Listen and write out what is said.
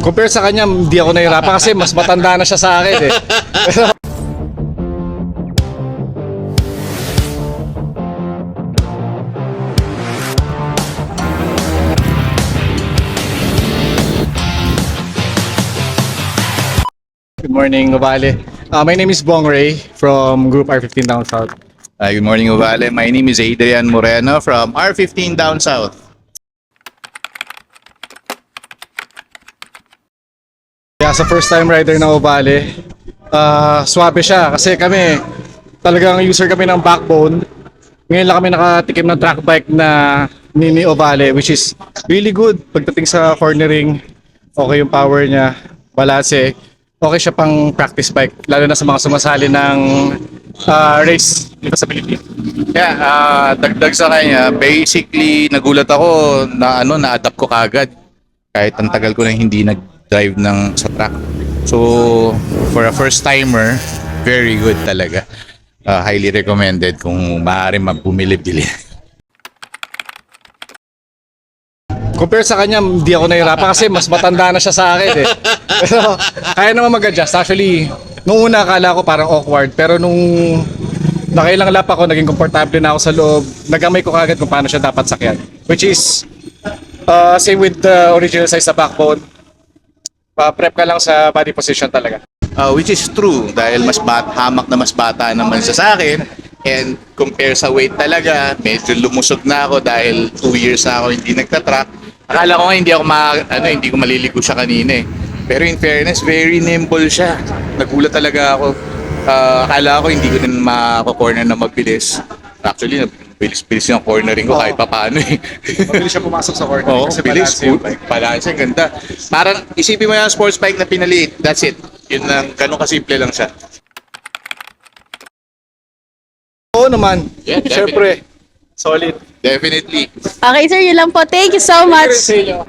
Compare sa kanya, hindi ako nahirapan kasi mas matanda na siya sa akin eh. Good morning, Nuvale. My name is Bong Ray from Group R15 Down South. Good morning, Uvale. My name is Adrian Moreno from R15 Down South. Yeah, sa first time rider na Ovale, swabe siya kasi kami talagang user kami ng backbone. Ngayon lang kami nakatikim ng track bike na mini Ovale, which is really good pagdating sa cornering. Okay yung power niya, balanse. Okay siya pang practice bike, lalo na sa mga sumasali ng race dito sa Pilipinas. Dagdag sa kanya, basically nagulat ako na na-adapt ko kagad kahit ang tagal ko na hindi nag-drive sa track. So, for a first timer, very good talaga. Highly recommended kung maaari bumili-bili. Compare sa kanya, hindi ako nahirapan kasi mas matanda na siya sa akin eh. Pero kaya naman mag-adjust. Actually, nung una akala ko parang awkward, pero nung nakailang lap ako, naging komportable na ako sa loob. Nagamay ko kagad kung paano siya dapat sakyan. Which is, same with the original size sa backbone. Prep ka lang sa body position talaga. Which is true dahil hamak na mas bata naman siya sa akin. And compare sa weight talaga, medyo lumusog na ako dahil 2 years na ako hindi nagtatrack. Akala ko nga hindi ko maliligo siya kanina eh. Pero in fairness, very nimble siya. Nagulat talaga ako. Akala ko hindi ko din mako-corner na mabilis. Actually, bilis-bilis yung cornering ko kahit papaano eh. Mabilis siya pumasok sa corner Oo, kasi bilis. balance yung bike. Balance, ganda. Parang isipin mo yung sports bike na pinaliit. That's it. Yun lang, ganun kasimple lang siya. Oo naman. Yeah, Siyempre, solid. Definitely. Okay, sir, yun lang po. Thank you so much. Sa inyo.